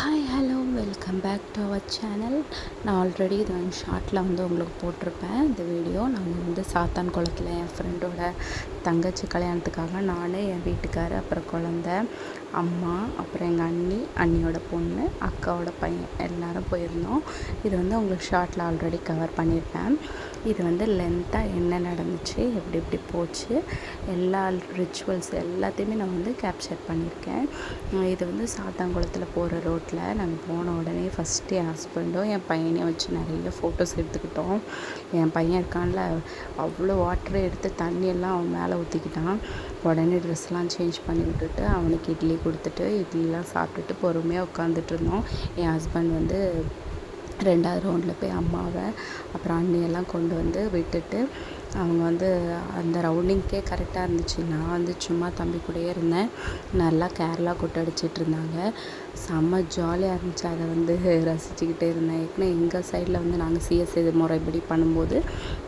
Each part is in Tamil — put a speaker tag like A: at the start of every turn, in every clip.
A: Hi hello welcome back to our channel. நான் ஆல்ரெடி இது ஷார்ட்டில் உங்களுக்கு போட்டிருப்பேன். இந்த வீடியோ நாங்கள் சாத்தான் குளத்தில் என் ஃப்ரெண்டோட தங்கச்சி கல்யாணத்துக்காக நான், என் வீட்டுக்காரர், அப்புறம் குழந்த, அம்மா, அப்புறம் எங்கள் அண்ணியோட பொண்ணு, அக்காவோட பையன் எல்லோரும் போயிருந்தோம். இது உங்களுக்கு ஷார்ட்டில் ஆல்ரெடி கவர் பண்ணியிருப்பேன். இது லென்த்தாக என்ன நடந்துச்சு, எப்படி போச்சு, எல்லா ரிச்சுவல்ஸ் எல்லாத்தையுமே நான் கேப்சர் பண்ணியிருக்கேன். இது சாத்தான்குளத்தில் போகிற ரோட்டில் நாங்கள் போன உடனே ஃபஸ்ட்டு என் ஹஸ்பண்டும் என் பையனையும் வச்சு நிறைய ஃபோட்டோஸ் எடுத்துக்கிட்டோம். என் பையன் இருக்கான்ல, அவ்வளோ வாட்டரை எடுத்து தண்ணியெல்லாம் அவன் மேலே ஊற்றிக்கிட்டான். உடனே ட்ரெஸ்லாம் சேஞ்ச் பண்ணி விட்டுட்டு அவனுக்கு இட்லி கொடுத்துட்டு இட்லிலாம் சாப்பிட்டுட்டு பொறுமையாக உட்காந்துட்டு இருந்தோம். என் ஹஸ்பண்ட் 2வது ரவுண்டில் போய் அம்மாவை அப்புறம் அண்ணியெல்லாம் கொண்டு விட்டுட்டு அவங்க அந்த ரவுண்டிங்க்கே கரெக்டாக இருந்துச்சு. நான் சும்மா தம்பி கூடயே இருந்தேன். நல்லா கேரளா கொட்டை அடிச்சிட்டு இருந்தாங்க. செம்ம ஜாலியாக இருந்துச்சு. அதை ரசிச்சுக்கிட்டே இருந்தேன். ஏற்கனவே எங்கள் சைடில் நாங்கள் சிஎஸ்ஐ முறைப்படி பண்ணும்போது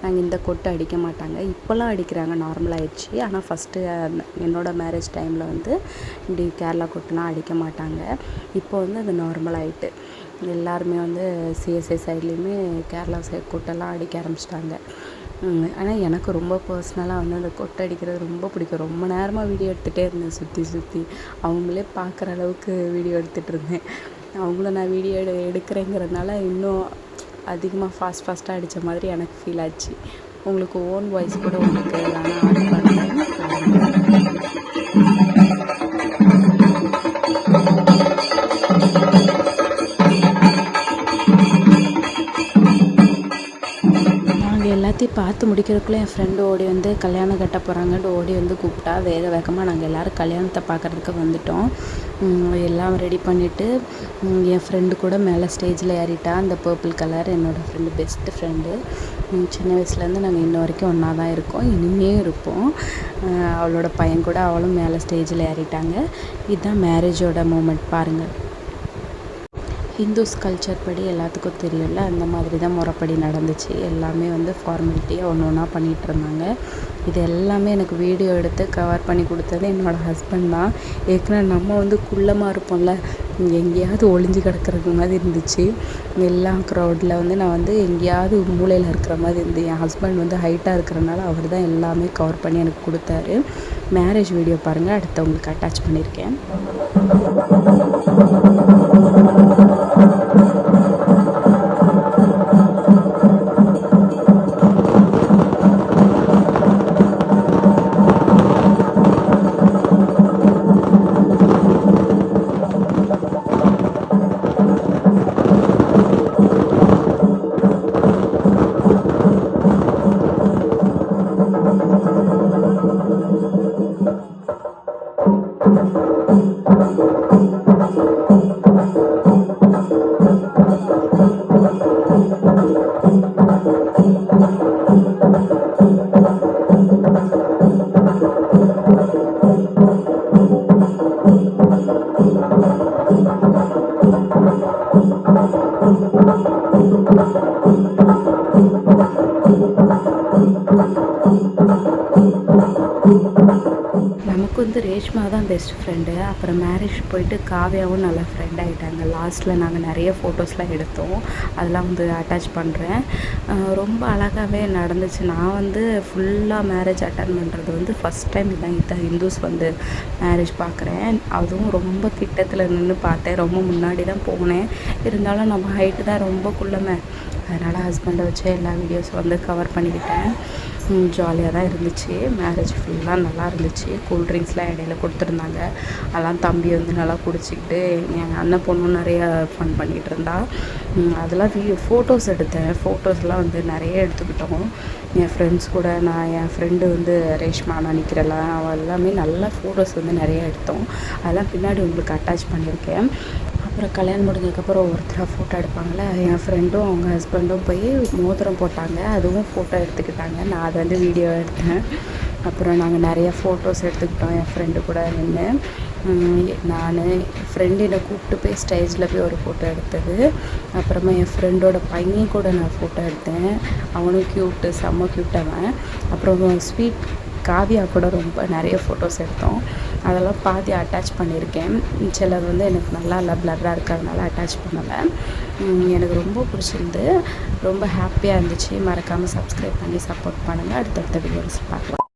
A: நாங்கள் இந்த கொட்டை அடிக்க மாட்டாங்க. இப்போல்லாம் அடிக்கிறாங்க, நார்மலாகிடுச்சு. ஆனால் ஃபஸ்ட்டு என்னோடய மேரேஜ் டைமில் இப்படி கேரளா கொட்டைலாம் அடிக்க மாட்டாங்க. இப்போ அது நார்மலாகிட்டு எல்லாருமே சிஎஸ்ஐ சைட்லேயுமே கேரளா சைட் கொட்டெல்லாம் அடிக்க ஆரம்பிச்சிட்டாங்க. ஆனால் எனக்கு ரொம்ப பர்சனலாக அந்த கொட்டை அடிக்கிறது ரொம்ப பிடிக்கும். ரொம்ப நேரமாக வீடியோ எடுத்துகிட்டே இருந்தேன், சுற்றி அவங்களே பார்க்குற அளவுக்கு வீடியோ எடுத்துகிட்டு இருந்தேன். அவங்கள நான் வீடியோ எடுக்கிறேங்கிறதுனால இன்னும் அதிகமாக ஃபாஸ்ட்டாக அடித்த மாதிரி எனக்கு ஃபீல் ஆச்சு. உங்களுக்கு ஓன் வாய்ஸ் கூட நான் ஆட் பண்ணுறேன். எல்லாத்தையும் பார்த்து முடிக்கிறதுக்குள்ளே என் ஃப்ரெண்டு ஓடி கல்யாணம் கட்ட போகிறாங்கன்ட்டு ஓடி கூப்பிட்டா. வேகமாக நாங்கள் எல்லோரும் கல்யாணத்தை பார்க்குறதுக்கு வந்துட்டோம். எல்லாம் ரெடி பண்ணிவிட்டு என் ஃப்ரெண்டு கூட மேலே ஸ்டேஜில் ஏறிட்டா. அந்த பர்பிள் கலர் என்னோடய ஃப்ரெண்டு, பெஸ்ட்டு ஃப்ரெண்டு. சின்ன வயசுலேருந்து நாங்கள் இன்ன வரைக்கும் ஒன்றா தான் இருக்கோம், இனிமேல் இருப்போம். அவளோட பையன் கூட அவளும் மேலே ஸ்டேஜில் ஏறிட்டாங்க. இதுதான் மேரேஜோட மூமெண்ட் பாருங்கள். ஹிந்துஸ் கல்ச்சர் படி எல்லாத்துக்கும் தெரியல, அந்த மாதிரி தான் முறைப்படி நடந்துச்சு. எல்லாமே ஃபார்மாலிட்டியாக ஒன்றா பண்ணிகிட்டு இருந்தாங்க. இது எல்லாமே எனக்கு வீடியோ எடுத்து கவர் பண்ணி கொடுத்தது என்னோடய ஹஸ்பண்ட் தான். ஏற்கனவே நம்ம குள்ளமாக இருப்போம்ல, எங்கேயாவது ஒளிஞ்சு கிடக்கிறது மாதிரி இருந்துச்சு. எல்லா க்ரௌடில் நான் எங்கேயாவது மூலையில் இருக்கிற மாதிரி இருந்து, என் ஹஸ்பண்ட் ஹைட்டாக இருக்கிறனால அவர் தான் எல்லாமே கவர் பண்ணி எனக்கு கொடுத்தாரு. மேரேஜ் வீடியோ பாருங்கள், அடுத்து உங்களுக்கு அட்டாச் பண்ணியிருக்கேன். நமக்கு ரேஷ்மா தான் பெஸ்ட் ஃப்ரெண்டு. அப்புறம் மேரேஜ் போயிட்டு காவியாவும் நல்ல ஃப்ரெண்ட் ஆகிட்டாங்க. லாஸ்ட்டில் நாங்கள் நிறைய ஃபோட்டோஸ்லாம் எடுத்தோம், அதெல்லாம் அட்டாச் பண்ணுறேன். ரொம்ப அழகாகவே நடந்துச்சு. நான் ஃபுல்லாக மேரேஜ் அட்டன் பண்ணுறது ஃபஸ்ட் டைம் இதான் ஹிந்துஸ் மேரேஜ் பார்க்குறேன். அதுவும் ரொம்ப கிட்டத்தில் நின்று பார்த்தேன். ரொம்ப முன்னாடி தான் போனேன், இருந்தாலும் நம்ம ஹைட்டு தான் ரொம்ப குள்ளமே. அதனால் ஹஸ்பண்டை வச்சு எல்லா வீடியோஸும் கவர் பண்ணிக்கிட்டேன். ஜாலியாக தான் இருந்துச்சு. மேரேஜ் ஃபுல்லாக நல்லா இருந்துச்சு. கூல்ட்ரிங்க்ஸ்லாம் இடையில கொடுத்துருந்தாங்க. அதெல்லாம் தம்பி நல்லா குடிச்சிக்கிட்டு என் அண்ணன் பொண்ணும் நிறையா ஃபன் பண்ணிகிட்டு இருந்தா. அதெல்லாம் ஃபோட்டோஸ் எடுத்தேன். ஃபோட்டோஸ்லாம் நிறைய எடுத்துக்கிட்டோம். என் ஃப்ரெண்ட்ஸ் கூட நான், என் ஃப்ரெண்டு ரேஷ்மா, நான் நிற்கிறலாம், அவள் எல்லாமே நல்லா ஃபோட்டோஸ் நிறைய எடுத்தோம். அதெல்லாம் பின்னாடி உங்களுக்கு அட்டாச் பண்ணியிருக்கேன். அப்புறம் கல்யாணம் முடிஞ்சதுக்கப்புறம் ஒவ்வொருத்தராக ஃபோட்டோ எடுப்பாங்களே, என் ஃப்ரெண்டும் அவங்க ஹஸ்பண்டும் போய் மோதிரம் போட்டாங்க. அதுவும் ஃபோட்டோ எடுத்துக்கிட்டாங்க. நான் அதை வீடியோ எடுத்தேன். அப்புறம் நாங்கள் நிறைய ஃபோட்டோஸ் எடுத்துக்கிட்டோம். என் ஃப்ரெண்டு கூட நின்று நான் ஃப்ரெண்டு என்னை கூப்பிட்டு போய் ஸ்டேஜில் போய் ஒரு ஃபோட்டோ எடுத்தது. அப்புறமா என் ஃப்ரெண்டோட பையன் கூட நான் ஃபோட்டோ எடுத்தேன். அவனும் க்யூட்டு, செம்ம க்யூட்டவன். அப்புறம் ஸ்வீட் காவியா கூட ரொம்ப நிறைய ஃபோட்டோஸ் எடுத்தோம். அதெல்லாம் பாதி அட்டாச் பண்ணியிருக்கேன். சிலது வந்து எனக்கு நல்லா இல்லை, ப்ளர்ராக இருக்கிறதுனால அட்டாச் பண்ணலை. எனக்கு ரொம்ப பிடிச்சிருந்து, ரொம்ப ஹாப்பியாக இருந்துச்சு. மறக்காமல் சப்ஸ்கிரைப் பண்ணி சப்போர்ட் பண்ணுங்கள். அடுத்தடுத்த வீடியோஸ் பார்க்கலாம்.